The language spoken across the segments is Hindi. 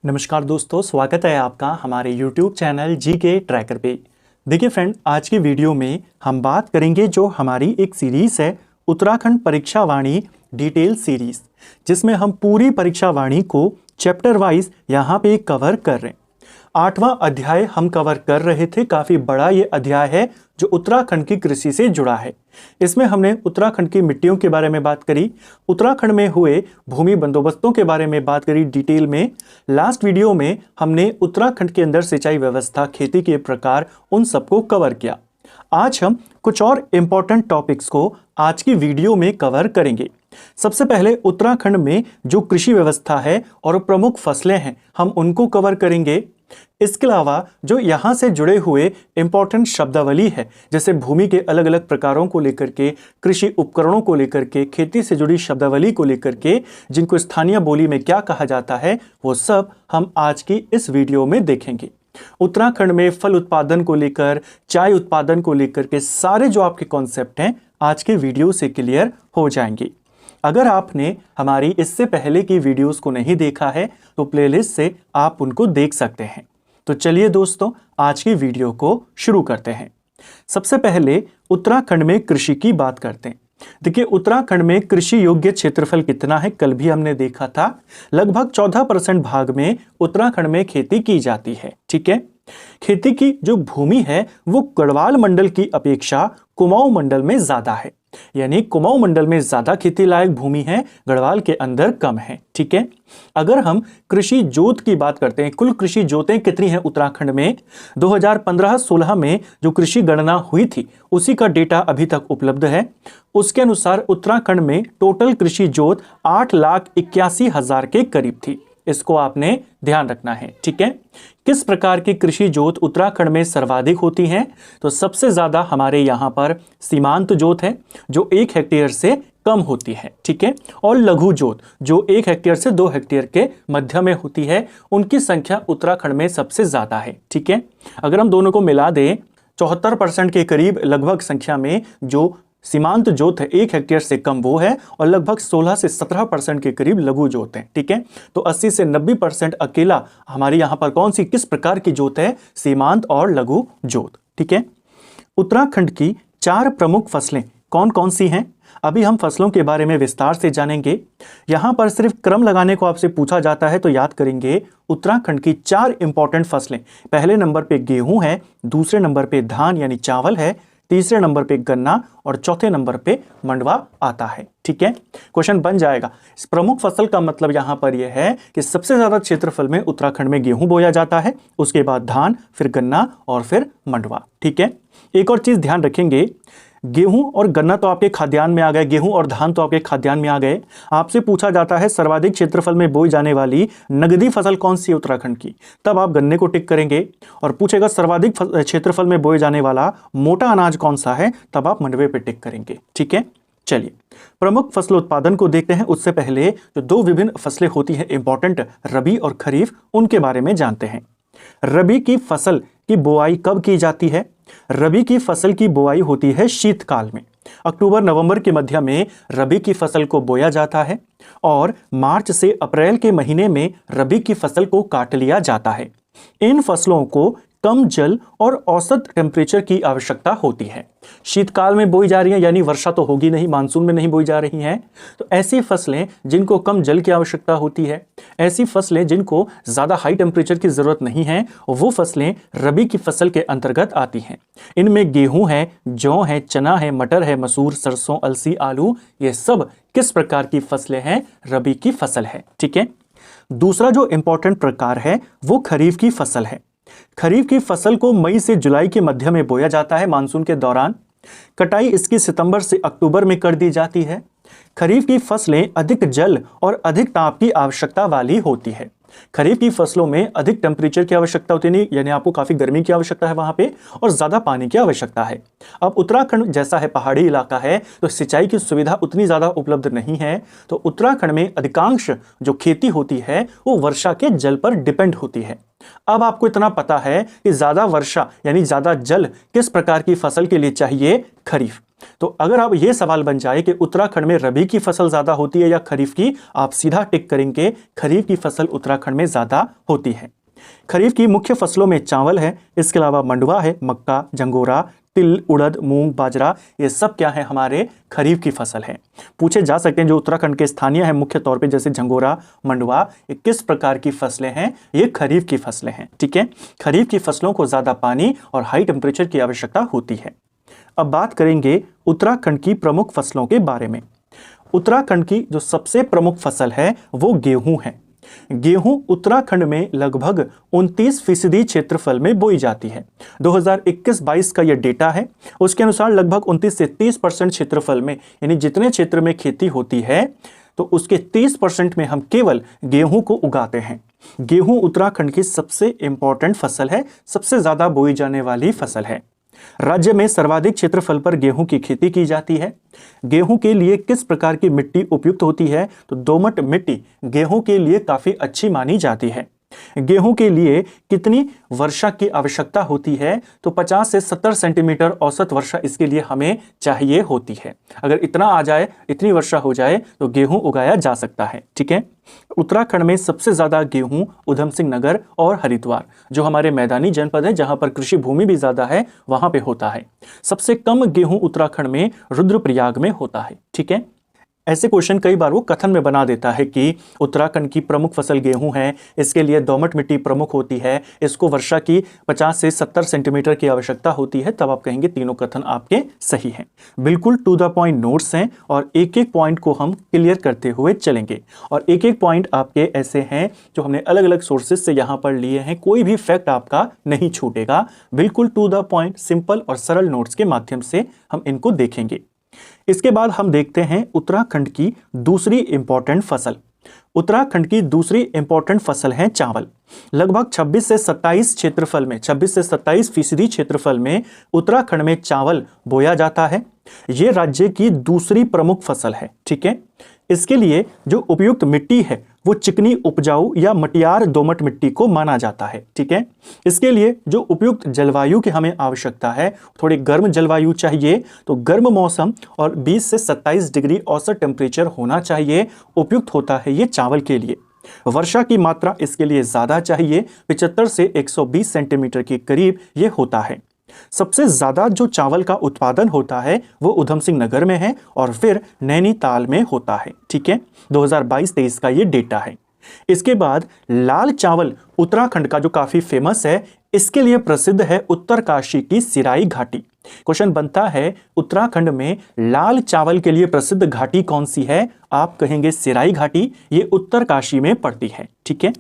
नमस्कार दोस्तों, स्वागत है आपका हमारे YouTube चैनल जीके ट्रैकर पे। देखिए फ्रेंड, आज की वीडियो में हम बात करेंगे जो हमारी एक सीरीज़ है उत्तराखंड परीक्षा वाणी डिटेल सीरीज़, जिसमें हम पूरी परीक्षा वाणी को चैप्टर वाइज यहाँ पे कवर कर रहे हैं। 8वां अध्याय हम कवर कर रहे थे। काफ़ी बड़ा ये अध्याय है जो उत्तराखंड की कृषि से जुड़ा है। इसमें हमने उत्तराखंड की मिट्टियों के बारे में बात करी, उत्तराखंड में हुए भूमि बंदोबस्तों के बारे में बात करी डिटेल में। लास्ट वीडियो में हमने उत्तराखंड के अंदर सिंचाई व्यवस्था, खेती के प्रकार, उन सबको कवर किया। आज हम कुछ और इम्पोर्टेंट टॉपिक्स को आज की वीडियो में कवर करेंगे। सबसे पहले उत्तराखंड में जो कृषि व्यवस्था है और प्रमुख फसलें हैं, हम उनको कवर करेंगे। इसके अलावा जो यहाँ से जुड़े हुए इंपॉर्टेंट शब्दावली है, जैसे भूमि के अलग अलग प्रकारों को लेकर के, कृषि उपकरणों को लेकर के, खेती से जुड़ी शब्दावली को लेकर के, जिनको स्थानीय बोली में क्या कहा जाता है, वो सब हम आज की इस वीडियो में देखेंगे। उत्तराखंड में फल उत्पादन को लेकर, चाय उत्पादन को लेकर के सारे जो आपके कॉन्सेप्ट हैं आज के वीडियो से क्लियर हो जाएंगे। अगर आपने हमारी इससे पहले की वीडियोस को नहीं देखा है तो प्लेलिस्ट से आप उनको देख सकते हैं। तो चलिए दोस्तों, आज की वीडियो को शुरू करते हैं। सबसे पहले उत्तराखंड में कृषि की बात करते हैं। देखिए, उत्तराखंड में कृषि योग्य क्षेत्रफल कितना है, कल भी हमने देखा था। लगभग 14% भाग में उत्तराखंड में खेती की जाती है। ठीक है, खेती की जो भूमि है वो गढ़वाल मंडल की अपेक्षा कुमाऊं मंडल में ज्यादा है, यानी कुमाऊं मंडल में ज्यादा खेती लायक भूमि है, गढ़वाल के अंदर कम है। ठीक है, अगर हम कृषि जोत की बात करते हैं, कुल कृषि जोतें कितनी हैं उत्तराखंड में, 2015-16 में जो कृषि गणना हुई थी उसी का डेटा अभी तक उपलब्ध है। उसके अनुसार उत्तराखंड में टोटल कृषि जोत 8,81,000 के करीब थी। इसको आपने ध्यान रखना है। ठीक है, किस प्रकार की कृषि जोत उत्तराखंड में सर्वाधिक होती हैं, तो सबसे ज्यादा हमारे यहाँ पर सीमांत जोत है जो 1 हेक्टेयर से कम होती है। ठीक है, और लघु जोत जो 1 हेक्टेयर से 2 हेक्टेयर के मध्य में होती है, उनकी संख्या उत्तराखंड में सबसे ज्यादा है। ठीक है, अगर हम दोनों को मिला दें 74% के करीब लगभग संख्या में जो सीमांत जोत है 1 हेक्टेयर से कम वो है, और लगभग 16 से 17% के करीब लघु जोत है। ठीक है, तो 80 से 90% अकेला हमारे यहाँ पर कौन सी किस प्रकार की जोत है, सीमांत और लघु जोत। ठीक है, उत्तराखंड की 4 प्रमुख फसलें कौन कौन सी हैं, अभी हम फसलों के बारे में विस्तार से जानेंगे। यहां पर सिर्फ क्रम लगाने को आपसे पूछा जाता है तो याद करेंगे उत्तराखंड की 4 इंपॉर्टेंट फसलें। पहले नंबर पे गेहूं है, दूसरे नंबर पे धान यानी चावल है, तीसरे नंबर पे गन्ना और चौथे नंबर पे मंडवा आता है। ठीक है, क्वेश्चन बन जाएगा। इस प्रमुख फसल का मतलब यहां पर यह है कि सबसे ज्यादा क्षेत्रफल में उत्तराखंड में गेहूं बोया जाता है, उसके बाद धान, फिर गन्ना और फिर मंडवा। ठीक है, एक और चीज ध्यान रखेंगे, गेहूं और गन्ना तो आपके खाद्यान्न में आ गए, गेहूं और धान तो आपके खाद्यान्न में आ गए। आपसे पूछा जाता है सर्वाधिक क्षेत्रफल में बोई जाने वाली नगदी फसल कौन सी है उत्तराखंड की, तब आप गन्ने को टिक करेंगे। और पूछेगा सर्वाधिक क्षेत्रफल में बोए जाने वाला मोटा अनाज कौन सा है, तब आप मंडवे पे टिक करेंगे। ठीक है, चलिए प्रमुख फसल उत्पादन को देखते हैं। उससे पहले जो 2 विभिन्न फसलें होती हैं इंपॉर्टेंट, रबी और खरीफ, उनके बारे में जानते हैं। रबी की फसल की बुआई कब की जाती है? रबी की फसल की बुआई होती है शीतकाल में। अक्टूबर नवंबर के मध्य में रबी की फसल को बोया जाता है और मार्च से अप्रैल के महीने में रबी की फसल को काट लिया जाता है। इन फसलों को कम जल और औसत टेम्परेचर की आवश्यकता होती है। शीतकाल में बोई जा रही हैं, यानी वर्षा तो होगी नहीं, मानसून में नहीं बोई जा रही हैं, तो ऐसी फसलें जिनको कम जल की आवश्यकता होती है, ऐसी फसलें जिनको ज़्यादा हाई टेम्परेचर की ज़रूरत नहीं है, वो फसलें रबी की फसल के अंतर्गत आती हैं। इनमें गेहूं है, जौ है, चना है, मटर है, मसूर, सरसों, अलसी, आलू, ये सब किस प्रकार की फसलें हैं, रबी की फसल है। ठीक है, दूसरा जो इंपॉर्टेंट प्रकार है वो खरीफ की फसल है। खरीफ की फसल को मई से जुलाई के मध्य में बोया जाता है, मानसून के दौरान। कटाई इसकी सितंबर से अक्टूबर में कर दी जाती है। खरीफ की फसलें अधिक जल और अधिक ताप की आवश्यकता वाली होती है। खरीफ की फसलों में अधिक टेम्परेचर की आवश्यकता होती है, यानी आपको काफी गर्मी की आवश्यकता है वहां पे, और ज्यादा पानी की आवश्यकता है। अब उत्तराखंड जैसा है पहाड़ी इलाका है, तो सिंचाई की सुविधा उतनी ज्यादा उपलब्ध नहीं है, तो उत्तराखंड में अधिकांश जो खेती होती है वो वर्षा के जल पर डिपेंड होती है। अब आपको इतना पता है कि ज्यादा वर्षा यानी ज्यादा जल किस प्रकार की फसल के लिए चाहिए, खरीफ। तो अगर आप ये सवाल बन जाए कि उत्तराखंड में रबी की फसल ज्यादा होती है या खरीफ की, आप सीधा टिक करेंगे खरीफ की फसल उत्तराखंड में ज्यादा होती है। खरीफ की मुख्य फसलों में चावल है, इसके अलावा मंडुवा है, मक्का, जंगोरा, तिल, उड़द, मूंग, बाजरा, ये सब क्या है हमारे खरीफ की फसल है। पूछे जा सकते हैं जो उत्तराखंड के स्थानीय है मुख्य तौर पे, जैसे झंगोरा, मंडुवा, ये किस प्रकार की फसलें हैं, ये खरीफ की फसलें हैं। ठीक है, खरीफ की फसलों को ज्यादा पानी और हाई टेम्परेचर की आवश्यकता होती है। अब बात करेंगे उत्तराखंड की प्रमुख फसलों के बारे में। उत्तराखंड की जो सबसे प्रमुख फसल है वो गेहूं है। गेहूं उत्तराखंड में लगभग 29% क्षेत्रफल में बोई जाती है। 2021-22 का यह डेटा है, उसके अनुसार लगभग 29 से 30% क्षेत्रफल में, यानी जितने क्षेत्र में खेती होती है तो उसके 30% में हम केवल गेहूं को उगाते हैं। गेहूं उत्तराखंड की सबसे इंपॉर्टेंट फसल है, सबसे ज्यादा बोई जाने वाली फसल है। राज्य में सर्वाधिक क्षेत्रफल पर गेहूं की खेती की जाती है। गेहूं के लिए किस प्रकार की मिट्टी उपयुक्त होती है, तो दोमट मिट्टी गेहूं के लिए काफी अच्छी मानी जाती है। गेहूं के लिए कितनी वर्षा की आवश्यकता होती है, तो 50 से 70 सेंटीमीटर औसत वर्षा इसके लिए हमें चाहिए होती है। अगर इतना आ जाए, इतनी वर्षा हो जाए तो गेहूं उगाया जा सकता है। ठीक है, उत्तराखंड में सबसे ज्यादा गेहूं उधम सिंह नगर और हरिद्वार, जो हमारे मैदानी जनपद है जहां पर कृषि भूमि भी ज्यादा है, वहां पे होता है। सबसे कम गेहूं उत्तराखंड में रुद्रप्रयाग में होता है। ठीक है, ऐसे क्वेश्चन कई बार वो कथन में बना देता है कि उत्तराखंड की प्रमुख फसल गेहूं है, इसके लिए दोमट मिट्टी प्रमुख होती है, इसको वर्षा की 50 से 70 सेंटीमीटर की आवश्यकता होती है, तब आप कहेंगे तीनों कथन आपके सही हैं। बिल्कुल टू द पॉइंट नोट्स हैं और एक एक पॉइंट को हम क्लियर करते हुए चलेंगे। और एक एक पॉइंट आपके ऐसे हैं जो हमने अलग अलग सोर्सेज से यहाँ पर लिए हैं, कोई भी फैक्ट आपका नहीं छूटेगा। बिल्कुल टू द पॉइंट सिंपल और सरल नोट्स के माध्यम से हम इनको देखेंगे। इसके बाद हम देखते हैं उत्तराखंड की दूसरी इंपॉर्टेंट फसल। उत्तराखंड की दूसरी इंपॉर्टेंट फसल है चावल। लगभग 26 से 27 क्षेत्रफल में, 26 से 27% क्षेत्रफल में उत्तराखंड में चावल बोया जाता है। यह राज्य की दूसरी प्रमुख फसल है। ठीक है, इसके लिए जो उपयुक्त मिट्टी है वो चिकनी उपजाऊ या मटियार दोमट मिट्टी को माना जाता है। ठीक है, इसके लिए जो उपयुक्त जलवायु की हमें आवश्यकता है, थोड़ी गर्म जलवायु चाहिए, तो गर्म मौसम और 20 से 27 डिग्री औसत टेम्परेचर होना चाहिए, उपयुक्त होता है ये चावल के लिए। वर्षा की मात्रा इसके लिए ज्यादा चाहिए, 75 से 120 सेंटीमीटर के करीब ये होता है। सबसे ज्यादा जो चावल का उत्पादन होता है वो उधम सिंह नगर में है और फिर नैनीताल में होता है। ठीक है, 2022-23 का ये डेटा है। इसके बाद लाल चावल उत्तराखंड का जो काफी फेमस है, इसके लिए प्रसिद्ध है उत्तरकाशी की सिराई घाटी। क्वेश्चन बनता है उत्तराखंड में लाल चावल के लिए प्रसिद्ध घाटी कौन सी है, आप कहेंगे सिराई घाटी, ये उत्तरकाशी में पड़ती है। ठीक है,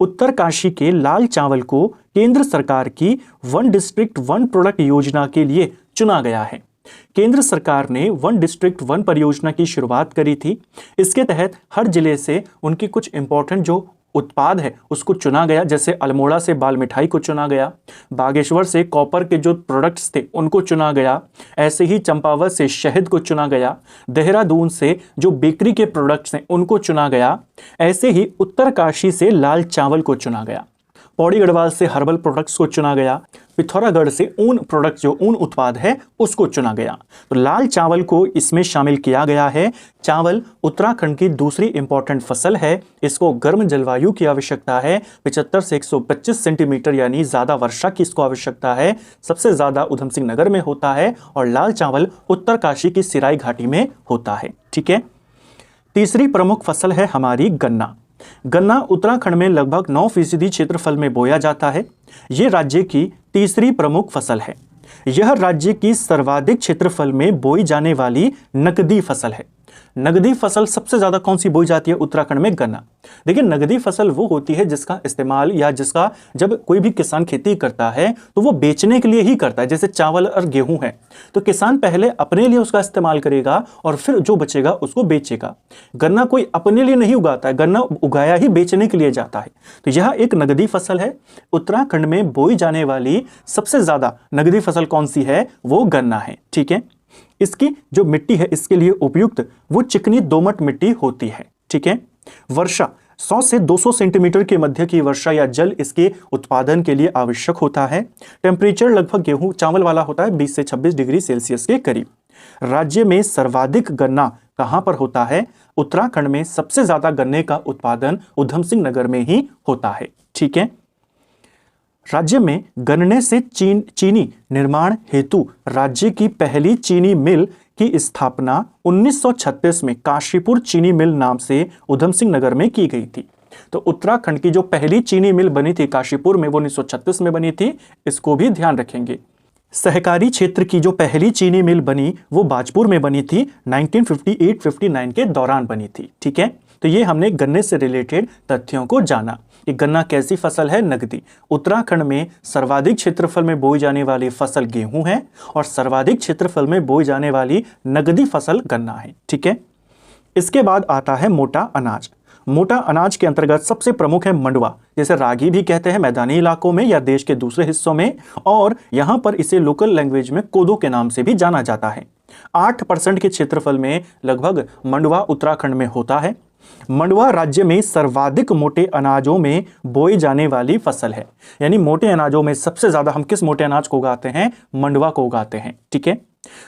उत्तरकाशी के लाल चावल को केंद्र सरकार की वन डिस्ट्रिक्ट वन प्रोडक्ट योजना के लिए चुना गया है। केंद्र सरकार ने वन डिस्ट्रिक्ट वन परियोजना की शुरुआत करी थी। इसके तहत हर जिले से उनकी कुछ इंपॉर्टेंट जो उत्पाद है उसको चुना गया, जैसे अल्मोड़ा से बाल मिठाई को चुना गया, बागेश्वर से कॉपर के जो प्रोडक्ट्स थे उनको चुना गया, ऐसे ही चंपावत से शहद को चुना गया, देहरादून से जो बेकरी के प्रोडक्ट्स हैं उनको चुना गया, ऐसे ही उत्तरकाशी से लाल चावल को चुना गया, पौड़ी गढ़वाल से हर्बल प्रोडक्ट्स को चुना गया, पिथौरागढ़ से ऊन प्रोडक्ट्स जो ऊन उत्पाद है उसको चुना गया। तो लाल चावल को इसमें शामिल किया गया है। चावल उत्तराखंड की दूसरी इंपॉर्टेंट फसल है। इसको गर्म जलवायु की आवश्यकता है, 75 से 125 सेंटीमीटर यानी ज्यादा वर्षा की इसको आवश्यकता है। सबसे ज्यादा उधम सिंह नगर में होता है और लाल चावल उत्तरकाशी की सिराई घाटी में होता है। ठीक है, तीसरी प्रमुख फसल है हमारी गन्ना। गन्ना उत्तराखंड में लगभग 9% क्षेत्रफल में बोया जाता है। यह राज्य की तीसरी प्रमुख फसल है। यह राज्य की सर्वाधिक क्षेत्रफल में बोई जाने वाली नकदी फसल है। नगदी फसल सबसे ज्यादा कौन सी बोई जाती है उत्तराखंड में? गन्ना। देखिए, नगदी फसल वो होती है जिसका इस्तेमाल या जिसका जब कोई भी किसान खेती करता है तो वो बेचने के लिए ही करता है। जैसे चावल और गेहूं है तो किसान पहले अपने लिए उसका इस्तेमाल करेगा और फिर जो बचेगा उसको बेचेगा। गन्ना कोई अपने लिए नहीं उगाता है, गन्ना उगाया ही बेचने के लिए जाता है। तो यह एक नगदी फसल है। उत्तराखंड में बोई जाने वाली सबसे ज्यादा नगदी फसल कौन सी है? वो गन्ना है। ठीक है, इसकी जो मिट्टी है इसके लिए उपयुक्त वो चिकनी दोमट मिट्टी होती है। ठीक है, वर्षा 100 से 200 सेंटीमीटर के मध्य की वर्षा या जल इसके उत्पादन के लिए आवश्यक होता है। टेम्परेचर लगभग गेहूं चावल वाला होता है 20 से 26 डिग्री सेल्सियस के करीब। राज्य में सर्वाधिक गन्ना कहां पर होता है? उत्तराखंड में सबसे ज्यादा गन्ने का उत्पादन उधम सिंह नगर में ही होता है। ठीक है। राज्य में गन्ने से चीनी निर्माण हेतु राज्य की पहली चीनी मिल की स्थापना 1936 में काशीपुर चीनी मिल नाम से उधम सिंह नगर में की गई थी। तो उत्तराखंड की जो पहली चीनी मिल बनी थी काशीपुर में, वो 1936 में बनी थी, इसको भी ध्यान रखेंगे। सहकारी क्षेत्र की जो पहली चीनी मिल बनी वो बाजपुर में बनी थी, 1958-59 के दौरान बनी थी। ठीक है। तो ये हमने गन्ने से रिलेटेड तथ्यों को जाना कि गन्ना कैसी फसल है? नगदी। उत्तराखंड में सर्वाधिक क्षेत्रफल में बोई जाने वाली फसल गेहूं है और सर्वाधिक क्षेत्रफल में बोई जाने वाली नगदी फसल गन्ना है। ठीक है। इसके बाद आता है मोटा अनाज। मोटा अनाज के अंतर्गत सबसे प्रमुख है मंडवा, जैसे रागी भी कहते हैं मैदानी इलाकों में या देश के दूसरे हिस्सों में, और यहां पर इसे लोकल लैंग्वेज में कोदो के नाम से भी जाना जाता है। 8% के क्षेत्रफल में लगभग मंडवा उत्तराखंड में होता है। मंडवा राज्य में सर्वाधिक मोटे अनाजों में बोई जाने वाली फसल है, यानी मोटे अनाजों में सबसे ज्यादा हम किस मोटे अनाज को उगाते हैं? मंडवा को उगाते हैं। ठीक है।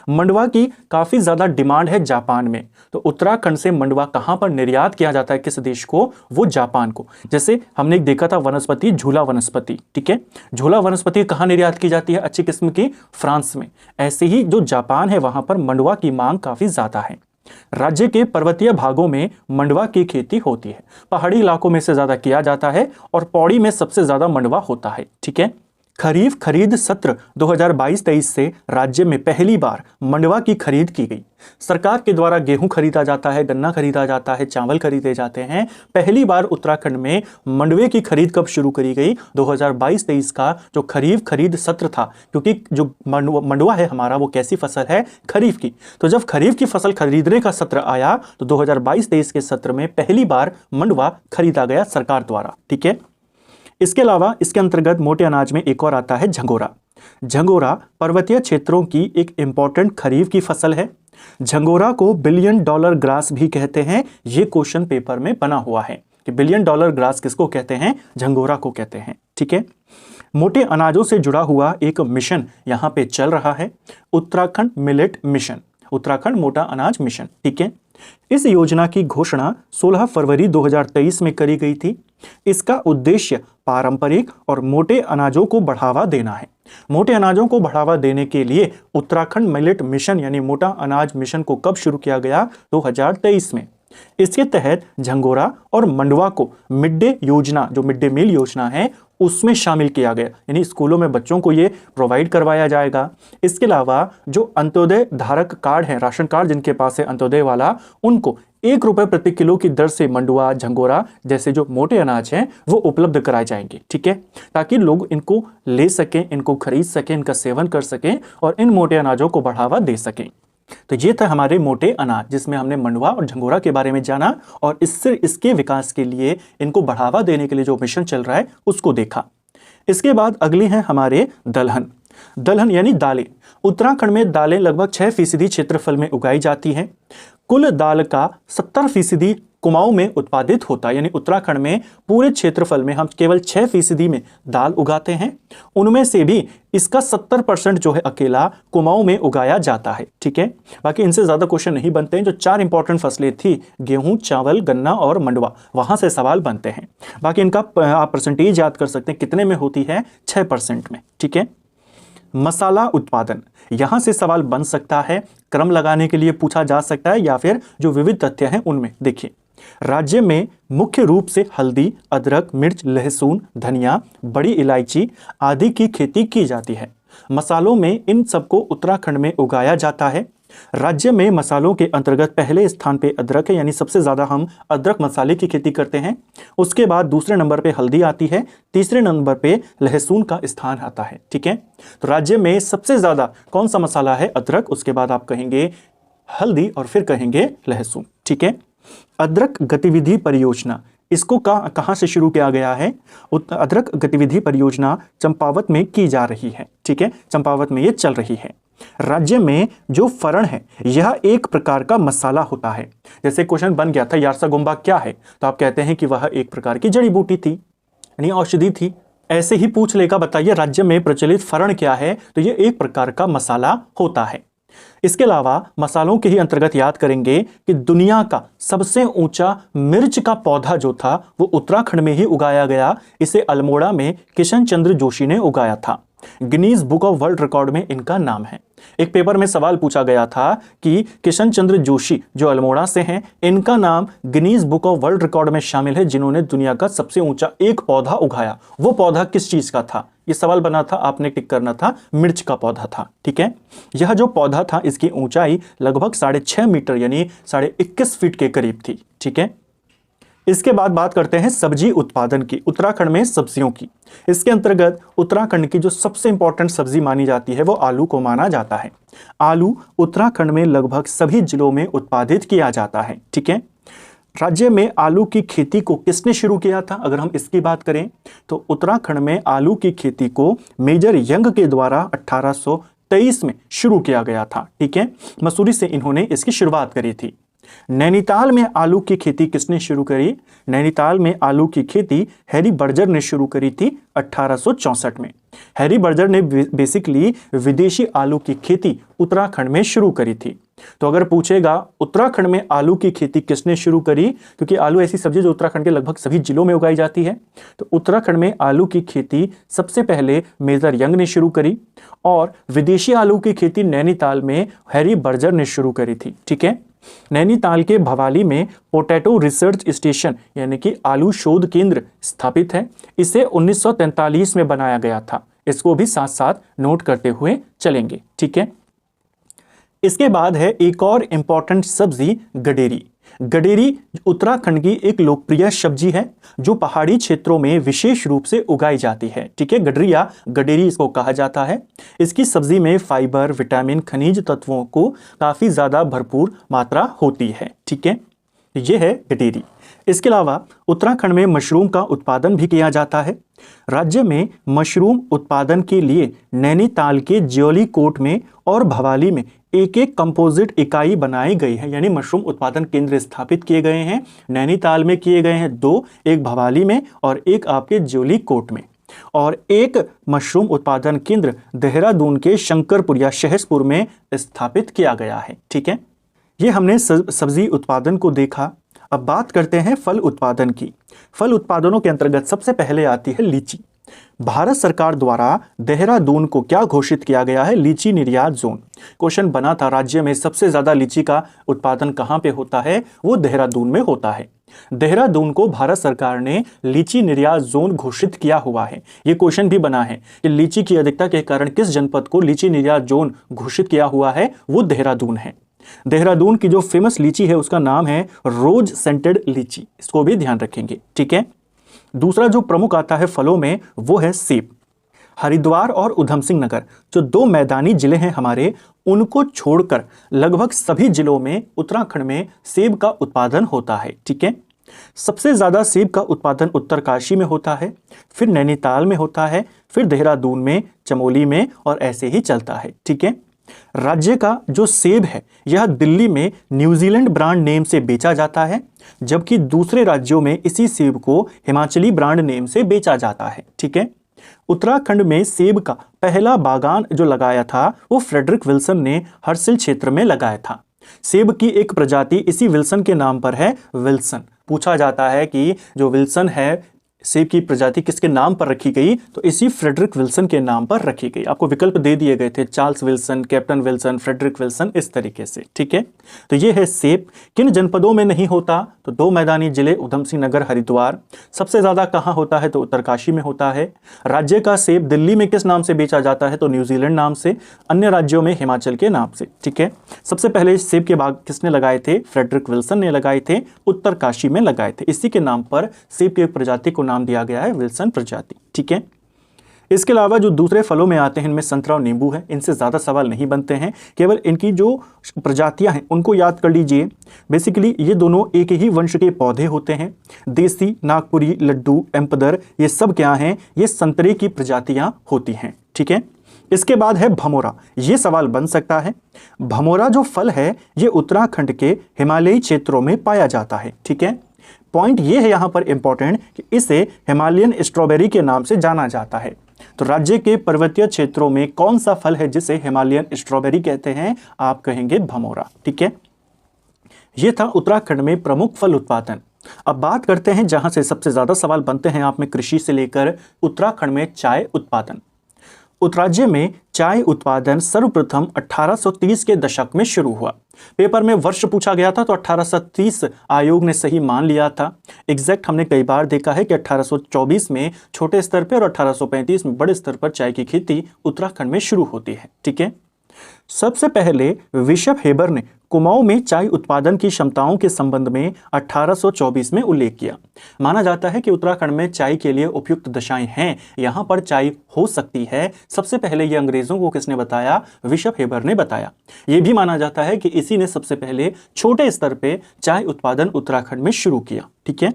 मंडवा की काफी ज्यादा डिमांड है जापान में। तो उत्तराखंड से मंडवा कहां पर निर्यात किया जाता है? किस देश को? वो जापान को। जैसे हमने एक देखा था वनस्पति, झूला वनस्पति। ठीक है। झूला वनस्पति कहां निर्यात की जाती है अच्छी किस्म की? फ्रांस में। ऐसे ही जो जापान है वहां पर मंडवा की मांग काफी ज्यादा है। राज्य के पर्वतीय भागों में मंडवा की खेती होती है, पहाड़ी इलाकों में से ज्यादा किया जाता है और पौड़ी में सबसे ज्यादा मंडवा होता है। ठीक है। खरीफ खरीद सत्र 2022-23 से राज्य में पहली बार मंडवा की खरीद की गई। सरकार के द्वारा गेहूं खरीदा जाता है, गन्ना खरीदा जाता है, चावल खरीदे जाते हैं। पहली बार उत्तराखंड में मंडवे की खरीद कब शुरू करी गई? 2022-23 का जो खरीफ खरीद सत्र था, क्योंकि जो मंडवा है हमारा वो कैसी फसल है? खरीफ की। तो जब खरीफ की फसल खरीदने का सत्र आया तो 2022-23 के सत्र में पहली बार मंडवा खरीदा गया सरकार द्वारा। ठीक है। इसके अलावा इसके अंतर्गत मोटे अनाज में एक और आता है झंगोरा। झंगोरा पर्वतीय क्षेत्रों की एक इंपॉर्टेंट खरीफ की फसल है। झंगोरा को $1 बिलियन ग्रास भी कहते हैं। यह क्वेश्चन पेपर में बना हुआ है कि $1 बिलियन ग्रास किसको कहते हैं? झंगोरा को कहते हैं। ठीक है। मोटे अनाजों से जुड़ा हुआ एक मिशन यहां पे चल रहा है, उत्तराखंड मिलेट मिशन, उत्तराखंड मोटा अनाज मिशन। ठीक है। इस योजना की घोषणा 16 फरवरी 2023 में करी गई थी। इसका उद्देश्य पारंपरिक और मोटे अनाजों को बढ़ावा देना है। मोटे अनाजों को बढ़ावा देने के लिए उत्तराखंड मिलेट मिशन यानी मोटा अनाज मिशन को कब शुरू किया गया? 2023 में। इसके तहत झंगोरा और मंडवा को मिड डे योजना, जो मिड डे मील योजना है, उसमें शामिल किया गया, यानी स्कूलों में बच्चों को ये प्रोवाइड करवाया जाएगा। इसके अलावा जो अंत्योदय धारक कार्ड है, राशन कार्ड जिनके पास है अंत्योदय वाला, उनको ₹1 प्रति किलो की दर से मंडवा, झंगोरा जैसे जो मोटे अनाज हैं वो उपलब्ध कराए जाएंगे। ठीक है। ताकि लोग इनको ले सकें, इनको खरीद सकें, इनका सेवन कर सकें और इन मोटे अनाजों को बढ़ावा दे सकें। तो ये था हमारे मोटे अनाज, जिसमें हमने मंडवा और झंगोरा के बारे में जाना और इससे इसके विकास के लिए, इनको बढ़ावा देने के लिए जो मिशन चल रहा है उसको देखा। इसके बाद अगली हैं हमारे दलहन। दलहन यानी दालें। उत्तराखंड में दालें लगभग 6% क्षेत्रफल में उगाई जाती हैं। कुल दाल का 70% कुमाऊं में उत्पादित होता है, यानी उत्तराखंड में पूरे क्षेत्रफल में हम केवल 6% में दाल उगाते हैं। उनमें से भी इसका 70% जो है अकेला कुमाऊं में उगाया जाता है। ठीक है। बाकी इनसे ज्यादा क्वेश्चन नहीं बनते हैं। जो 4 इंपॉर्टेंट फसलें थी, गेहूं, चावल, गन्ना और मंडवा, वहां से सवाल बनते हैं। बाकी इनका आप परसेंटेज याद कर सकते हैं, कितने में होती है? 6% में। ठीक है। मसाला उत्पादन, यहां से सवाल बन सकता है, क्रम लगाने के लिए पूछा जा सकता है या फिर जो विविध तथ्य हैं उनमें। देखिए, राज्य में मुख्य रूप से हल्दी, अदरक, मिर्च, लहसुन, धनिया, बड़ी इलायची आदि की खेती की जाती है। मसालों में इन सबको उत्तराखंड में उगाया जाता है। राज्य में मसालों के अंतर्गत पहले स्थान पे अदरक है, यानी सबसे ज्यादा हम अदरक मसाले की खेती करते हैं। उसके बाद दूसरे नंबर पे हल्दी आती है, तीसरे नंबर पे लहसुन का स्थान आता है। ठीक है। तो राज्य में सबसे ज्यादा कौन सा मसाला है? अदरक, उसके बाद आप कहेंगे हल्दी और फिर कहेंगे लहसुन। ठीक है। अदरक गतिविधि परियोजना, इसको कहां से शुरू किया गया है? अदरक गतिविधि परियोजना चंपावत में की जा रही है। ठीक है। चंपावत में ये चल रही है। राज्य में जो फरण है यह एक प्रकार का मसाला होता है। जैसे क्वेश्चन बन गया था यारसागुम्बा क्या है, तो आप कहते हैं कि वह एक प्रकार की जड़ी बूटी थी, यानी औषधि थी। ऐसे ही पूछ लेगा बताइए राज्य में प्रचलित फरण क्या है, तो यह एक प्रकार का मसाला होता है। इसके अलावा मसालों के ही अंतर्गत याद करेंगे कि दुनिया का सबसे ऊंचा मिर्च का पौधा जो था वो उत्तराखंड में ही उगाया गया। इसे अल्मोड़ा में किशन चंद्र जोशी ने उगाया था। Guinness book of world record में इनका नाम है। एक पेपर में सवाल पूछा गया था कि किशन चंद्र जोशी जो अल्मोड़ा से हैं, इनका नाम Guinness book of world record में शामिल है जिन्होंने दुनिया का सबसे ऊंचा एक पौधा उगाया। वो पौधा किस चीज का था, ये सवाल बना था, आपने टिक करना था, मिर्च का पौधा था। ठीक है, यह जो पौधा था इसकी ऊंचाई लगभग 6.5 मीटर यानी 21.5 फीट के करीब थी। ठीक है, इसके बाद बात करते हैं सब्जी उत्पादन की, उत्तराखंड में सब्जियों की। इसके अंतर्गत उत्तराखंड की जो सबसे इंपॉर्टेंट सब्जी मानी जाती है वो आलू को माना जाता है। आलू उत्तराखंड में लगभग सभी जिलों में उत्पादित किया जाता है। ठीक है, राज्य में आलू की खेती को किसने शुरू किया था, अगर हम इसकी बात करें तो उत्तराखंड में आलू की खेती को मेजर यंग के द्वारा 1823 में शुरू किया गया था। ठीक है, मसूरी से इन्होंने इसकी शुरुआत करी थी। नैनीताल में आलू की खेती किसने शुरू करी, नैनीताल में आलू की खेती हैरी बर्जर ने शुरू करी थी 1864 में। हैरी बर्जर ने बेसिकली विदेशी आलू की खेती उत्तराखंड में शुरू करी थी। तो अगर पूछेगा उत्तराखंड में आलू की खेती किसने शुरू करी, क्योंकि आलू ऐसी सब्जी जो उत्तराखंड के लगभग सभी जिलों में उगाई जाती है, तो उत्तराखंड में आलू की खेती सबसे पहले मेजर यंग ने शुरू करी और विदेशी आलू की खेती नैनीताल में हैरी बर्जर ने शुरू करी थी। ठीक है, नैनीताल के भवाली में पोटैटो रिसर्च स्टेशन यानी कि आलू शोध केंद्र स्थापित है। इसे 1943 में बनाया गया था। इसको भी साथ साथ नोट करते हुए चलेंगे। ठीक है, इसके बाद है एक और इंपॉर्टेंट सब्जी गडेरी। गडेरी उत्तराखंड की एक लोकप्रिय सब्जी है जो पहाड़ी क्षेत्रों में विशेष रूप से उगाई जाती है। ठीक है, गडरी या गडेरी इसको कहा जाता है। इसकी सब्जी में फाइबर, विटामिन, खनिज तत्वों को काफी ज्यादा भरपूर मात्रा होती है। ठीक है, यह है गडेरी। इसके अलावा उत्तराखंड में मशरूम का उत्पादन भी किया जाता है। राज्य में मशरूम उत्पादन के लिए नैनीताल के ज्योली कोट में और भवाली में एक एक कंपोजिट इकाई बनाई गई है, यानी मशरूम उत्पादन केंद्र स्थापित किए गए हैं। नैनीताल में किए गए हैं 2, एक भवाली में और एक आपके ज्योली कोट में, और एक मशरूम उत्पादन केंद्र देहरादून के शंकरपुर या शहसपुर में स्थापित किया गया है। ठीक है, ये हमने सब्जी उत्पादन को देखा। अब बात करते हैं फल उत्पादन की। फल उत्पादनों के अंतर्गत सबसे पहले आती है लीची। भारत सरकार द्वारा देहरादून को क्या घोषित किया गया है, लीची निर्यात जोन। क्वेश्चन बना था राज्य में सबसे ज्यादा लीची का उत्पादन कहां पे होता है, वो देहरादून में होता है। देहरादून को भारत सरकार ने लीची निर्यात जोन घोषित किया हुआ है। ये क्वेश्चन भी बना है कि लीची की अधिकता के कारण किस जनपद को लीची निर्यात जोन घोषित किया हुआ है, वो देहरादून है। देहरादून की जो फेमस लीची है उसका नाम है रोज सेंटेड लीची, इसको भी ध्यान रखेंगे। ठीक है, दूसरा जो प्रमुख आता है फलों में वो है सेब। हरिद्वार और उधम सिंह नगर जो 2 मैदानी जिले हैं हमारे, उनको छोड़कर लगभग सभी जिलों में उत्तराखंड में सेब का उत्पादन होता है। ठीक है, सबसे ज्यादा सेब का उत्पादन उत्तरकाशी में होता है, फिर नैनीताल में होता है, फिर देहरादून में, चमोली में, और ऐसे ही चलता है। ठीक है, राज्य का जो सेब है यह दिल्ली में न्यूजीलैंड ब्रांड नेम से बेचा जाता है, जबकि दूसरे राज्यों में इसी सेब को हिमाचली ब्रांड नेम से बेचा जाता है। ठीक है, उत्तराखंड में सेब का पहला बागान जो लगाया था वो फ्रेडरिक विल्सन ने हर्सिल क्षेत्र में लगाया था। सेब की एक प्रजाति इसी विल्सन के नाम पर है, विल्सन। पूछा जाता है कि जो विल्सन है सेब की प्रजाति किसके नाम पर रखी गई, तो इसी फ्रेडरिक विल्सन के नाम पर रखी गई। आपको विकल्प दे दिए गए थे, Charles Wilson, captain Wilson, Frederick Wilson, इस तरीके से। ठीक है, तो ये है सेब। किन जनपदों में नहीं होता, तो 2 मैदानी जिले उधम सिंह नगर, हरिद्वार। सबसे ज्यादा कहां होता है, तो उत्तरकाशी में होता है। राज्य का सेब दिल्ली में किस नाम से बेचा जाता है, तो न्यूजीलैंड नाम से, अन्य राज्यों में हिमाचल के नाम से। ठीक है, सबसे पहले सेब के बाग किसने लगाए थे, फ्रेडरिक विल्सन ने लगाए थे, उत्तरकाशी में लगाए थे। इसी के नाम पर सेब की एक प्रजाति को नाम दिया गया है, विल्सन प्रजाति। ठीक है, इसके अलावा जो दूसरे फलों में आते हैं इनमें संतरा और नींबू है। इनसे ज्यादा सवाल नहीं बनते हैं, केवल इनकी जो प्रजातियां हैं उनको याद कर लीजिए। बेसिकली ये दोनों एक ही वंश के पौधे होते हैं। देसी, नागपुरी, लड्डू, एम्पदर, ये सब क्या हैं, ये संतरे की प्रजातियां होती हैं। ठीक है, इसके बाद है भमोरा। ये सवाल बन सकता है। भमोरा जो फल है ये उत्तराखंड के हिमालयी क्षेत्रों में पाया जाता है। ठीक है, पॉइंट ये है यहाँ पर इंपॉर्टेंट कि इसे हिमालयन स्ट्रॉबेरी के नाम से जाना जाता है। तो राज्य के पर्वतीय क्षेत्रों में कौन सा फल है जिसे हिमालयन स्ट्रॉबेरी कहते हैं? आप कहेंगे भमोरा। ठीक है, यह था उत्तराखंड में प्रमुख फल उत्पादन। अब बात करते हैं जहां से सबसे ज्यादा सवाल बनते हैं आप में, कृषि से लेकर उत्तराखंड में चाय उत्पादन। उत्तराज्य में चाय उत्पादन सर्वप्रथम 1830 के दशक में शुरू हुआ। पेपर में वर्ष पूछा गया था तो 1830 आयोग ने सही मान लिया था। एग्जैक्ट हमने कई बार देखा है कि 1824 में छोटे स्तर पर और 1835 में बड़े स्तर पर चाय की खेती उत्तराखंड में शुरू होती है। ठीक है, सबसे पहले बिशप हेबर ने कुमाऊं में चाय उत्पादन की क्षमताओं के संबंध में 1824 में उल्लेख किया। माना जाता है कि उत्तराखंड में चाय के लिए उपयुक्त दशाएं हैं, यहां पर चाय हो सकती है। सबसे पहले ये अंग्रेजों को किसने बताया? बिशप हेबर ने बताया। यह भी माना जाता है कि इसी ने सबसे पहले छोटे स्तर पे चाय उत्पादन उत्तराखंड में शुरू किया। ठीक है,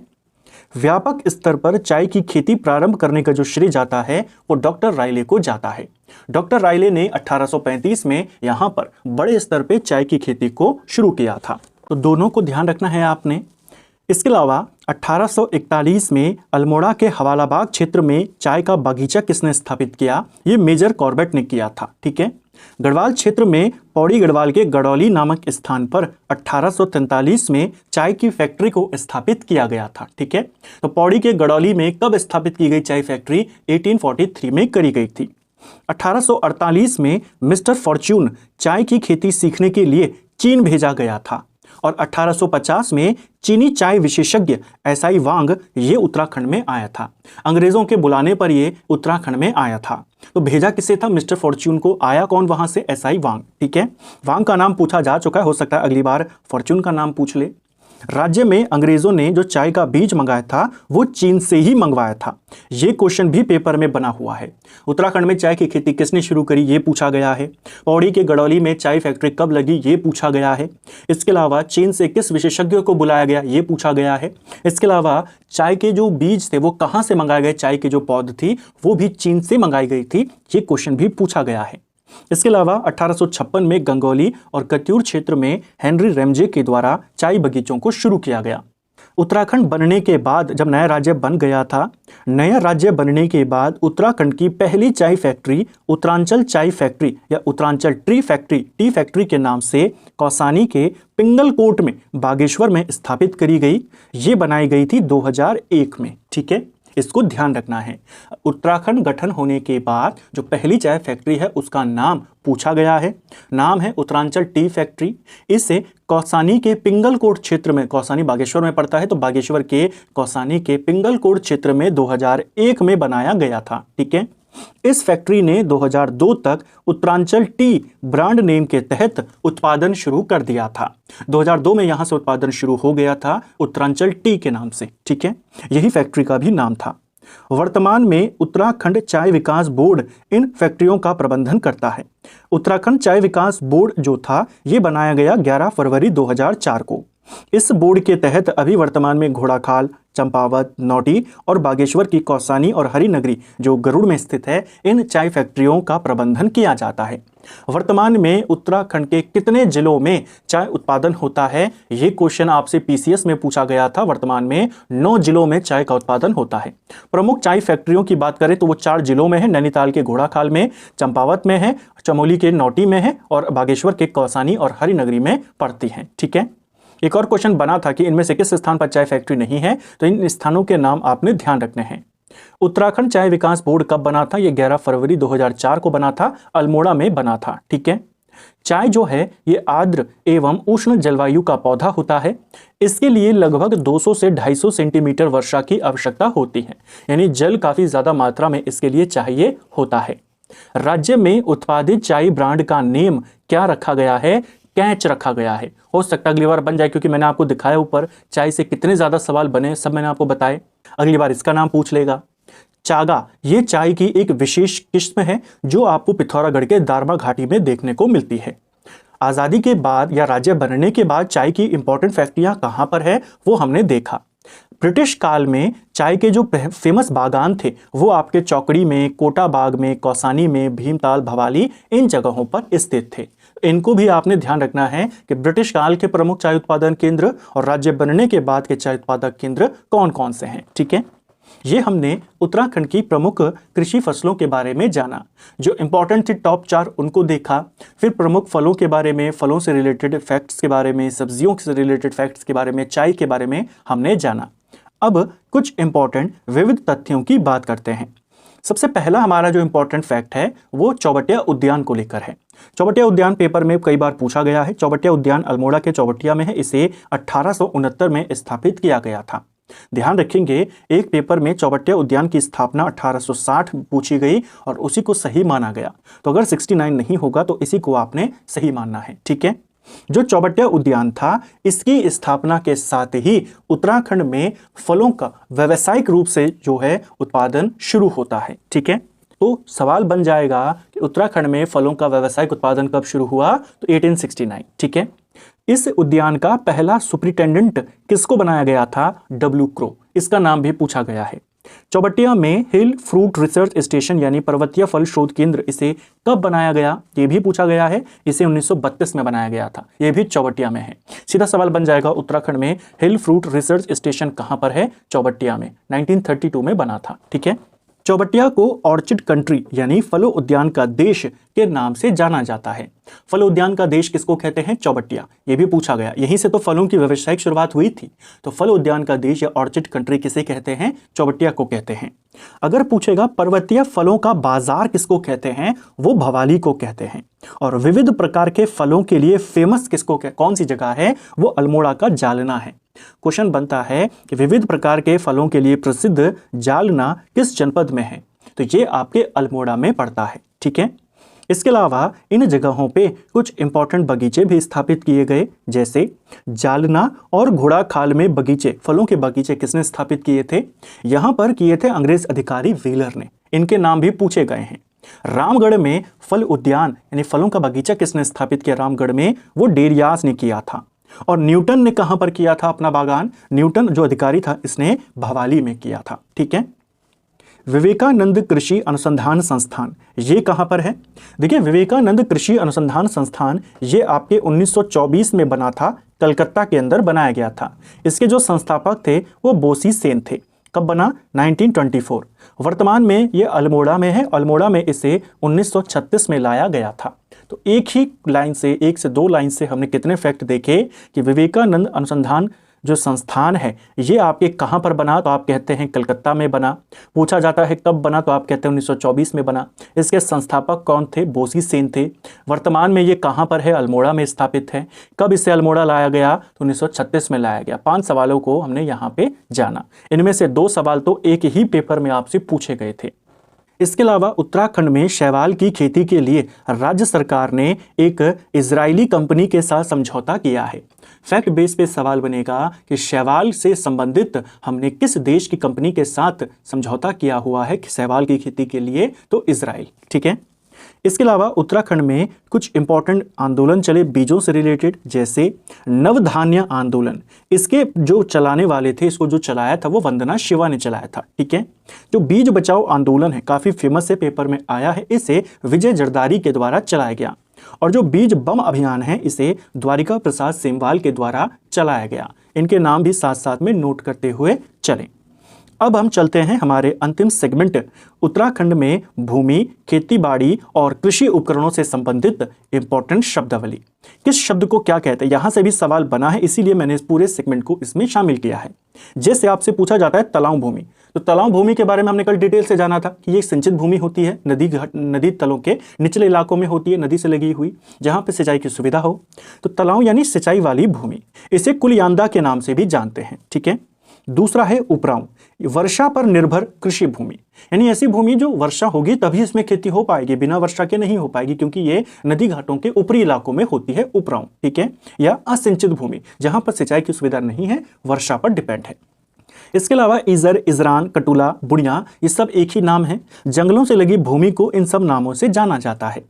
व्यापक स्तर पर चाय की खेती प्रारंभ करने का जो श्रेय जाता है वो डॉक्टर रायले को जाता है। डॉक्टर रायले ने 1835 में यहां पर बड़े स्तर पे चाय की खेती को शुरू किया था। तो दोनों को ध्यान रखना है आपने। इसके अलावा 1841 में अल्मोड़ा के हवालाबाग क्षेत्र में चाय का बागीचा किसने स्थापित किया? ये मेजर कॉर्बेट ने किया था। ठीक है, गढ़वाल क्षेत्र में पौड़ी गढ़वाल के गड़ौली नामक स्थान पर 1843 में चाय की फैक्ट्री को स्थापित किया गया था। ठीक है, तो पौड़ी के गड़ौली में कब स्थापित की गई चाय फैक्ट्री? 1843 में करी गई थी। 1848 में मिस्टर फॉर्च्यून चाय की खेती सीखने के लिए चीन भेजा गया था और 1850 में चीनी चाय विशेषज्ञ एसआई वांग ये उत्तराखंड में आया था। अंग्रेजों के बुलाने पर ये उत्तराखंड में आया था। तो भेजा किसे था? मिस्टर फॉर्च्यून को। आया कौन वहां से? एसआई वांग। ठीक है, वांग का नाम पूछा जा चुका है, हो सकता है अगली बार फॉर्च्यून का नाम पूछ ले। राज्य में अंग्रेजों ने जो चाय का बीज मंगाया था वो चीन से ही मंगवाया था। ये क्वेश्चन भी पेपर में बना हुआ है। उत्तराखंड में चाय की खेती किसने शुरू करी? ये पूछा गया है। पौड़ी के गड़ौली में चाय फैक्ट्री कब लगी? ये पूछा गया है। इसके अलावा चीन से किस विशेषज्ञ को बुलाया गया? ये पूछा गया है। इसके अलावा चाय के जो बीज थे वो कहाँ से मंगाए गए? चाय की जो पौध थी वो भी चीन से मंगाई गई थी। ये क्वेश्चन भी पूछा गया है। इसके अलावा 1856 में गंगौली और कत्यूर क्षेत्र में हेनरी रैमजे के द्वारा चाय बगीचों को शुरू किया गया। उत्तराखंड बनने के बाद जब नया राज्य बन गया था, नया राज्य बनने के बाद उत्तराखंड की पहली चाय फैक्ट्री उत्तरांचल चाय फैक्ट्री या उत्तरांचल टी फैक्ट्री के नाम से कौसानी के पिंगलकोट में बागेश्वर में स्थापित करी गई। ये बनाई गई थी 2001 में। ठीक है, इसको ध्यान रखना है। उत्तराखंड गठन होने के बाद जो पहली चाय फैक्ट्री है उसका नाम पूछा गया है। नाम है उत्तरांचल टी फैक्ट्री। इसे कौसानी के पिंगलकोट क्षेत्र में, कौसानी बागेश्वर में पड़ता है तो बागेश्वर के कौसानी के पिंगलकोट क्षेत्र में 2001 में बनाया गया था। ठीक है, इस फैक्ट्री ने 2002 तक उत्तरांचल टी ब्रांड नेम के तहत उत्पादन शुरू कर दिया था। 2002 में यहां से उत्पादन शुरू हो गया था उत्तरांचल टी के नाम से। ठीक है, यही फैक्ट्री का भी नाम था। वर्तमान में उत्तराखंड चाय विकास बोर्ड इन फैक्ट्रियों का प्रबंधन करता है। उत्तराखंड चाय विकास बोर्ड जो था ये बनाया गया 11 फरवरी 2004 को। इस बोर्ड के तहत अभी वर्तमान में घोड़ाखाल, चंपावत, नौटी और बागेश्वर की कौसानी और हरिनगरी जो गरुड़ में स्थित है, इन चाय फैक्ट्रियों का प्रबंधन किया जाता है। वर्तमान में उत्तराखंड के कितने जिलों में चाय उत्पादन होता है? ये क्वेश्चन आपसे पीसीएस में पूछा गया था। वर्तमान में 9 जिलों में चाय का उत्पादन होता है। प्रमुख चाय फैक्ट्रियों की बात करें तो वो 4 जिलों में है। नैनीताल के घोड़ाखाल में, चंपावत में है, चमोली के नौटी में है और बागेश्वर के कौसानी और हरिनगरी में पड़ती है। ठीक है, एक और क्वेश्चन बना था कि इनमें से किस स्थान पर चाय फैक्ट्री नहीं है, तो इन स्थानों के नाम आपने ध्यान रखने हैं। उत्तराखंड चाय विकास बोर्ड कब बना था? ये 11 फरवरी 2004 को बना था, अल्मोड़ा में बना था। ठीक है, चाय जो है ये आर्द्र एवं उष्ण जलवायु का पौधा होता है। इसके लिए लगभग 200 से 250 सेंटीमीटर वर्षा की आवश्यकता होती है, यानी जल काफी ज्यादा मात्रा में इसके लिए चाहिए होता है। राज्य में उत्पादित चाय ब्रांड का नेम क्या रखा गया है? कैच रखा गया है। हो सकता है अगली बार बन जाए, क्योंकि मैंने आपको दिखाया ऊपर चाय से कितने ज्यादा सवाल बने सब मैंने आपको बताए। अगली बार इसका नाम पूछ लेगा। चागा ये चाय की एक विशेष किस्म है जो आपको पिथौरागढ़ के दारमा घाटी में देखने को मिलती है। आजादी के बाद या राज्य बनने के बाद चाय की इंपॉर्टेंट फैक्ट्रियां कहां पर है वो हमने देखा। ब्रिटिश काल में चाय के जो फेमस बागान थे वो आपके चौकड़ी में, कोटा बाग में, कौसानी में, भीमताल, भवाली इन जगहों पर स्थित थे। इनको भी आपने ध्यान रखना है कि ब्रिटिश काल के प्रमुख चाय उत्पादन केंद्र और राज्य बनने के बाद के चाय उत्पादक केंद्र कौन कौन से हैं। ठीक है, ये हमने उत्तराखंड की प्रमुख कृषि फसलों के बारे में जाना, जो इंपॉर्टेंट थी टॉप 4 उनको देखा, फिर प्रमुख फलों के बारे में, फलों से रिलेटेड फैक्ट्स के बारे में, सब्जियों से रिलेटेड फैक्ट्स के बारे में, चाय के बारे में हमने जाना। अब कुछ इंपॉर्टेंट विविध तथ्यों की बात करते हैं। सबसे पहला हमारा जो इंपॉर्टेंट फैक्ट है वो चौबटिया उद्यान को लेकर है। चौबटिया उद्यान पेपर में कई बार पूछा गया है। चौबटिया उद्यान अल्मोड़ा के चौबटिया में है। इसे 1869 में स्थापित किया गया था। ध्यान रखेंगे, एक पेपर में चौबटिया उद्यान की स्थापना 1860 पूछी गई और उसी को सही माना गया। तो अगर 69 नहीं होगा तो इसी को आपने सही मानना है। ठीक है, जो चौबटिया उद्यान था इसकी स्थापना के साथ ही उत्तराखंड में फलों का व्यावसायिक रूप से जो है उत्पादन शुरू होता है। ठीक है, तो सवाल बन जाएगा कि उत्तराखंड में फलों का व्यावसायिक उत्पादन कब शुरू हुआ, तो 1869। ठीक है, इस उद्यान का पहला सुपरिटेंडेंट किसको बनाया गया था, डब्ल्यू क्रो, इसका नाम भी पूछा गया है। चौबटिया में हिल फ्रूट रिसर्च स्टेशन यानी पर्वतीय फल शोध केंद्र, इसे कब बनाया गया ये भी पूछा गया है। इसे 1932 में बनाया गया था। ये भी चौबटिया में है। सीधा सवाल बन जाएगा, उत्तराखंड में हिल फ्रूट रिसर्च स्टेशन कहां पर है, चौबटिया में, 1932 में बना था। ठीक है, चौबटिया को ऑर्चिड कंट्री यानी फलों उद्यान का देश के नाम से जाना जाता है। फल उद्यान का देश किसको कहते हैं, चौबटिया, ये भी पूछा गया। यहीं से तो फलों की व्यावसायिक शुरुआत हुई थी। तो फल उद्यान का देश या ऑर्चिड कंट्री किसे कहते हैं, चौबटिया को कहते हैं। अगर पूछेगा पर्वतीय फलों का बाजार किसको कहते हैं, वो भवाली को कहते हैं। और विविध प्रकार के फलों के लिए फेमस किसको कौन सी जगह है, वो अल्मोड़ा का जालना है। क्वेश्चन बनता है कि विविध प्रकार के फलों के लिए प्रसिद्ध जालना किस जनपद में है, तो ये आपके अल्मोड़ा में पड़ता है। ठीक है, इसके अलावा इन जगहों पे कुछ इंपॉर्टेंट बगीचे भी स्थापित किए गए, जैसे जालना और घोड़ाखाल में बगीचे, फलों के बगीचे किसने स्थापित किए थे, यहां पर किए थे अंग्रेज अधिकारी व्हीलर ने। इनके नाम भी पूछे गए हैं। रामगढ़ में फल उद्यान यानी फलों का बगीचा किसने स्थापित किया, रामगढ़ में, वो डेरियास ने किया था। और न्यूटन ने कहां पर किया था अपना बागान, न्यूटन जो अधिकारी था इसने भवाली में किया था। ठीक है, विवेकानंद कृषि अनुसंधान संस्थान ये कहां पर है, देखिए विवेकानंद कृषि अनुसंधान संस्थान ये आपके 1924 में बना था, कलकत्ता के अंदर बनाया गया था। इसके जो संस्थापक थे वो बोसी सेन थे। कब बना, 1924। वर्तमान में ये अल्मोड़ा में है। अल्मोड़ा में इसे 1936 में लाया गया था। तो एक ही लाइन से, एक से दो लाइन से हमने कितने फैक्ट देखे कि विवेकानंद अनुसंधान जो संस्थान है ये आपके कहाँ पर बना, तो आप कहते हैं कलकत्ता में बना। पूछा जाता है कब बना, तो आप कहते हैं 1924 में बना। इसके संस्थापक कौन थे, बोसी सेन थे। वर्तमान में ये कहाँ पर है, अल्मोड़ा में स्थापित है। कब इसे अल्मोड़ा लाया गया, तो 1936 में लाया गया। 5 सवालों को हमने यहाँ पे जाना। इनमें से 2 सवाल तो एक ही पेपर में आपसे पूछे गए थे। इसके अलावा उत्तराखंड में शैवाल की खेती के लिए राज्य सरकार ने एक इजरायली कंपनी के साथ समझौता किया है। फैक्ट बेस पे सवाल बनेगा कि शैवाल से संबंधित हमने किस देश की कंपनी के साथ समझौता किया हुआ है शैवाल की खेती के लिए, तो इजराइल। ठीक है, इसके अलावा उत्तराखंड में कुछ इंपॉर्टेंट आंदोलन चले बीजों से रिलेटेड, जैसे नवधान्य आंदोलन। इसके जो चलाने वाले थे, इसको जो चलाया था वो वंदना शिवा ने चलाया था। ठीक है, जो बीज बचाओ आंदोलन है काफी फेमस है, पेपर में आया है। इसे विजय जरदारी के द्वारा चलाया गया। और जो बीज बम अभियान है इसे द्वारिका प्रसाद सेमवाल के द्वारा चलाया गया। इनके नाम भी साथ साथ में नोट करते हुए चलें। अब हम चलते हैं हमारे अंतिम सेगमेंट, उत्तराखंड में भूमि, खेतीबाड़ी और कृषि उपकरणों से संबंधित इंपॉर्टेंट शब्दावली। किस शब्द को क्या कहते हैं, यहां से भी सवाल बना है, इसीलिए मैंने इस पूरे सेगमेंट को इसमें शामिल किया है। जैसे आपसे पूछा जाता है तलाव भूमि, तो तलाव भूमि के बारे में हमने कल डिटेल से जाना था कि ये सिंचित भूमि होती है, नदी तलों के निचले इलाकों में होती है, नदी से लगी हुई, जहां पर सिंचाई की सुविधा हो। तो तलाव यानी सिंचाई वाली भूमि, इसे कुलयांदा के नाम से भी जानते हैं। ठीक है, दूसरा है उपरांव, वर्षा पर निर्भर कृषि भूमि, यानी ऐसी भूमि जो वर्षा होगी तभी इसमें खेती हो पाएगी, बिना वर्षा के नहीं हो पाएगी, क्योंकि ये नदी घाटों के ऊपरी इलाकों में होती है उपरांव। ठीक है, या असिंचित भूमि, जहां पर सिंचाई की सुविधा नहीं है, वर्षा पर डिपेंड है। इसके अलावा इजर, इजरान, कटुला, बुढ़िया, ये सब एक ही नाम है। जंगलों से लगी भूमि को इन सब नामों से जाना जाता है।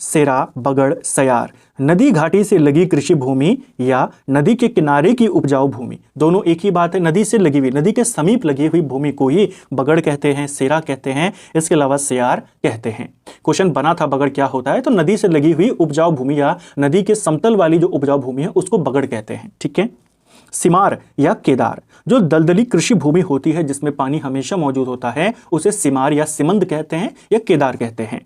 सेरा, बगड़, सयार। नदी घाटी से लगी कृषि भूमि या नदी के किनारे की उपजाऊ भूमि, दोनों एक ही बात है। नदी से लगी हुई, नदी के समीप लगी हुई भूमि को ही बगड़ कहते हैं, सेरा कहते हैं, इसके अलावा सयार कहते हैं। क्वेश्चन बना था बगड़ क्या होता है, तो नदी से लगी हुई उपजाऊ भूमि या नदी के समतल वाली जो उपजाऊ भूमि है उसको बगड़ कहते हैं। ठीक है। सिमार या केदार, जो दलदली कृषि भूमि होती है जिसमें पानी हमेशा मौजूद होता है, उसे सिमार या सिमंद कहते हैं या केदार कहते हैं।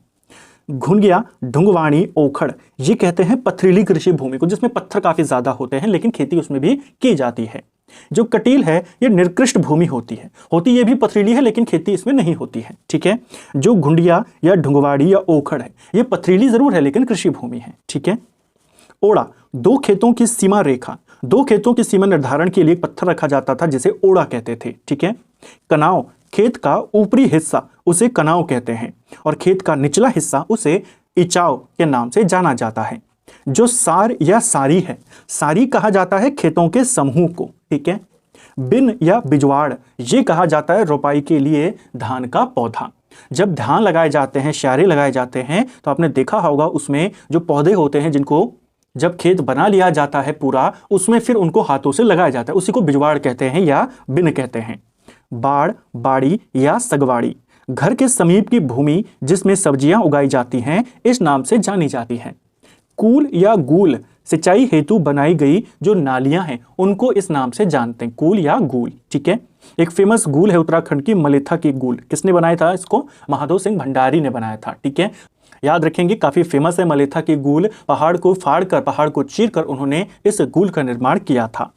घुंगिया, ढुंगवाणी, ओखड़, ये कहते हैं पथरीली कृषि भूमि को जिसमें पत्थर काफी ज्यादा होते हैं लेकिन खेती उसमें भी की जाती है। जो कटील है ये निर्कृष्ट भूमि होती है, ये भी पथरीली है लेकिन खेती इसमें नहीं होती है। ठीक है। जो घुंडिया या ढुंगवाड़ी या ओखड़ है ये पथरीली जरूर है लेकिन कृषि भूमि है। ठीक है। ओड़ा, दो खेतों की सीमा रेखा, दो खेतों की सीमा निर्धारण के लिए एक पत्थर रखा जाता था जिसे ओड़ा कहते थे। ठीक है। कनाव, खेत का ऊपरी हिस्सा उसे कनाव कहते हैं और खेत का निचला हिस्सा उसे इचाव के नाम से जाना जाता है। जो सार या सारी है, सारी कहा जाता है खेतों के समूह को। ठीक है। बिन या बिजवाड़, ये कहा जाता है रोपाई के लिए धान का पौधा। जब धान लगाए जाते हैं, शारे लगाए जाते हैं, तो आपने देखा होगा उसमें जो पौधे होते हैं जिनको जब खेत बना लिया जाता है पूरा, उसमें फिर उनको हाथों से लगाया जाता है, उसी को बिजवाड़ कहते हैं या बिन कहते हैं। बाड़, बाड़ी या सगवाड़ी, घर के समीप की भूमि जिसमें सब्जियां उगाई जाती हैं, इस नाम से जानी जाती है। कूल या गूल, सिंचाई हेतु बनाई गई जो नालियां हैं उनको इस नाम से जानते हैं, कूल या गूल। ठीक है। एक फेमस गूल है उत्तराखंड की, मलेथा की गूल। किसने बनाया था इसको? महादेव सिंह भंडारी ने बनाया था। ठीक है। याद रखेंगे, काफी फेमस है मलेथा की गूल। पहाड़ को फाड़कर, पहाड़ को चीरकर उन्होंने इस गूल का निर्माण किया था।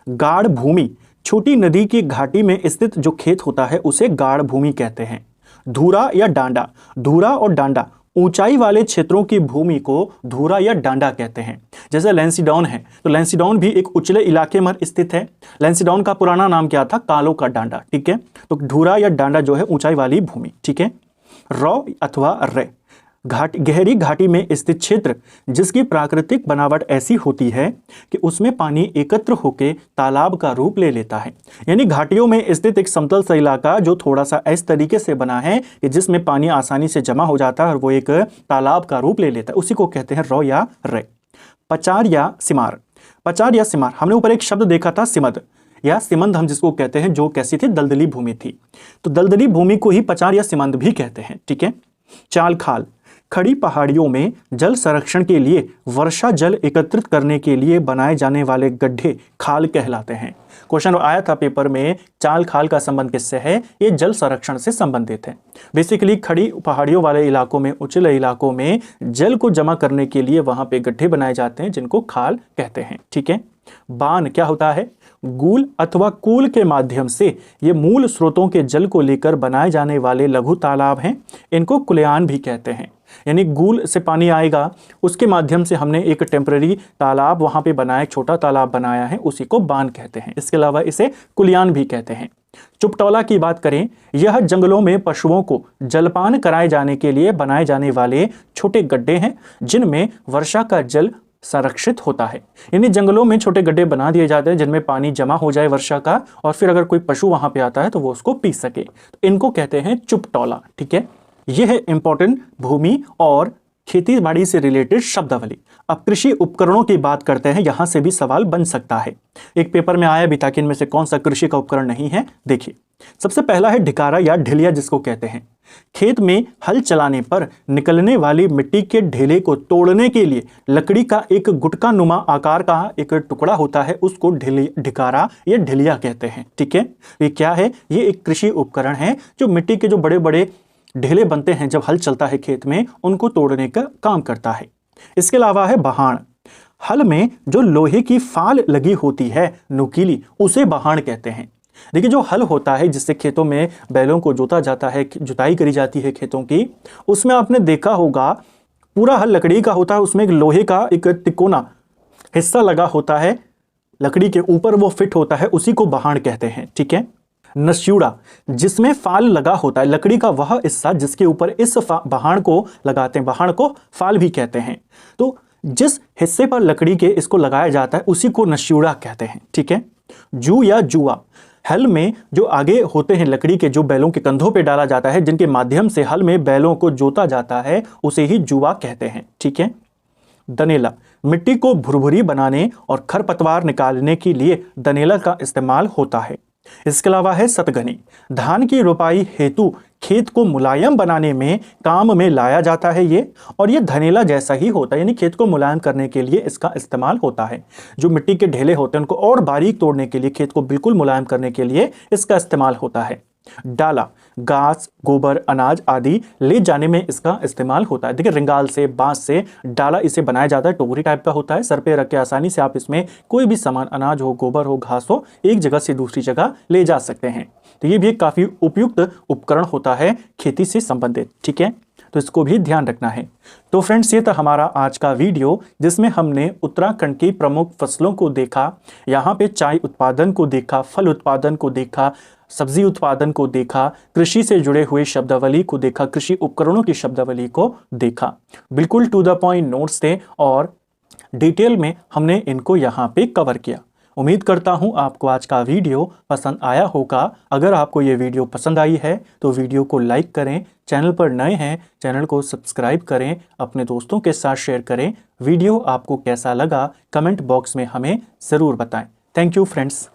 गाढ़ भूमि, छोटी नदी की घाटी में स्थित जो खेत होता है उसे गाढ़ भूमि कहते हैं। धूरा या डांडा, धूरा और डांडा, ऊंचाई वाले क्षेत्रों की भूमि को धूरा या डांडा कहते हैं। जैसे लैंसीडाउन है तो लैंसीडाउन भी एक उचले इलाके में स्थित है। लैंसीडाउन का पुराना नाम क्या था? कालों का डांडा। ठीक है। तो धूरा या डांडा जो है ऊंचाई वाली भूमि। ठीक है। रौ अथवा रे, गहरी घाटी में स्थित क्षेत्र जिसकी प्राकृतिक बनावट ऐसी होती है कि उसमें पानी एकत्र होकर तालाब का रूप ले लेता है। यानी घाटियों में स्थित एक समतल सा इलाका जो थोड़ा सा इस तरीके से बना है कि जिसमें पानी आसानी से जमा हो जाता है और वो एक तालाब का रूप ले लेता है, उसी को कहते हैं रौ या रे। पचार या सिमार, पचार या सिमार, हमने ऊपर एक शब्द देखा था सिमद या सिमंद, हम जिसको कहते हैं, जो कैसी थी? दलदली भूमि थी। तो दलदली भूमि को ही पचार या सिमंद भी कहते हैं। ठीक है। चाल खाल, खड़ी पहाड़ियों में जल संरक्षण के लिए वर्षा जल एकत्रित करने के लिए बनाए जाने वाले गड्ढे खाल कहलाते हैं। क्वेश्चन आया था पेपर में, चाल खाल का संबंध किससे है? ये जल संरक्षण से संबंधित है। बेसिकली खड़ी पहाड़ियों वाले इलाकों में, उचले इलाकों में जल को जमा करने के लिए वहां पे गड्ढे बनाए जाते हैं जिनको खाल कहते हैं। ठीक है। बान क्या होता है? गूल अथवा कूल के माध्यम से ये मूल स्रोतों के जल को लेकर बनाए जाने वाले लघु तालाब हैं, इनको कुलयान भी कहते हैं। यानी गूल से पानी आएगा, उसके माध्यम से हमने एक टेम्पररी तालाब वहां पे बनाया, छोटा तालाब बनाया है, उसी को बान कहते हैं। इसके अलावा इसे कुलयान भी कहते हैं। चुपटौला की बात करें, यह जंगलों में पशुओं को जलपान कराए जाने के लिए बनाए जाने वाले छोटे गड्ढे हैं जिनमें वर्षा का जल संरक्षित होता है। यानी जंगलों में छोटे गड्ढे बना दिए जाते हैं जिनमें पानी जमा हो जाए वर्षा का, और फिर अगर कोई पशु वहां पे आता है तो वो उसको पी सके, तो इनको कहते हैं चुपटौला। ठीक है। यह है इंपॉर्टेंट भूमि और खेती बाड़ी से रिलेटेड शब्दावली। अब कृषि उपकरणों की बात करते हैं, यहां से भी सवाल बन सकता है। एक पेपर में आया भी था कि इनमें से कौन सा कृषि का उपकरण नहीं है। देखिए, सबसे पहला है ढिकारा या ढिलिया, जिसको कहते हैं खेत में हल चलाने पर निकलने वाली मिट्टी के ढेले को तोड़ने के लिए लकड़ी का एक गुटका नुमा आकार का एक टुकड़ा होता है, उसको ढिकारा या ढिलिया कहते हैं। ठीक है। ये क्या है? ये एक कृषि उपकरण है जो मिट्टी के जो बड़े बड़े ढेले बनते हैं जब हल चलता है खेत में, उनको तोड़ने का काम करता है। इसके अलावा है बहाण, हल में जो लोहे की फाल लगी होती है नुकीली, उसे बहाण कहते हैं। देखिए, जो हल होता है जिससे खेतों में बैलों को जोता जाता है, जुताई करी जाती है खेतों की, उसमें आपने देखा होगा पूरा हल लकड़ी का होता है, उसमें एक लोहे का एक तिकोना हिस्सा लगा होता है, लकड़ी के ऊपर वो फिट होता है, उसी को बहाण कहते हैं। ठीक है। नस्यूड़ा, जिसमें फाल लगा होता है, लकड़ी का वह हिस्सा जिसके ऊपर इस बहाण को लगाते हैं, बहाण को फाल भी कहते हैं। तो जिस हिस्से पर लकड़ी के इसको लगाया जाता है उसी को नस्यूड़ा कहते हैं। ठीक है। जू या जुआ हल में जो आगे होते हैं लकड़ी के, जो बैलों के कंधों पे डाला जाता है, जिनके माध्यम से हल में बैलों को जोता जाता है, उसे ही जुआ कहते हैं। ठीक है। दनेला, मिट्टी को भुरभुरी बनाने और खरपतवार निकालने के लिए दनेला का इस्तेमाल होता है। इसके अलावा है सतघनी, धान की रोपाई हेतु खेत को मुलायम बनाने में काम में लाया जाता है ये, और ये धनेला जैसा ही होता है, यानी खेत को मुलायम करने के लिए इसका इस्तेमाल होता है। जो मिट्टी के ढेले होते हैं उनको और बारीक तोड़ने के लिए, खेत को बिल्कुल मुलायम करने के लिए इसका इस्तेमाल होता है। डाला, घास, गोबर, अनाज आदि ले जाने में इसका इस्तेमाल होता है। देखिए रिंगाल से, बांस से डाला इसे बनाया जाता है, टोकरी टाइप का होता है। सर पे रख के आसानी से आप इसमें कोई भी सामान, अनाज हो, गोबर हो, घास हो, एक जगह से दूसरी जगह ले जा सकते हैं। तो ये भी एक काफी उपयुक्त उपकरण होता है खेती से संबंधित। ठीक है, तो इसको भी ध्यान रखना है। तो फ्रेंड्स, ये था हमारा आज का वीडियो, जिसमें हमने उत्तराखंड की प्रमुख फसलों को देखा। यहाँ पे चाय उत्पादन को देखा, फल उत्पादन को देखा, सब्जी उत्पादन को देखा, कृषि से जुड़े हुए शब्दावली को देखा, कृषि उपकरणों की शब्दावली को देखा। बिल्कुल टू द पॉइंट नोट्स थे और डिटेल में हमने इनको यहाँ पे कवर किया। उम्मीद करता हूँ आपको आज का वीडियो पसंद आया होगा। अगर आपको ये वीडियो पसंद आई है तो वीडियो को लाइक करें, चैनल पर नए हैं चैनल को सब्सक्राइब करें, अपने दोस्तों के साथ शेयर करें। वीडियो आपको कैसा लगा कमेंट बॉक्स में हमें ज़रूर बताएं। Thank you friends.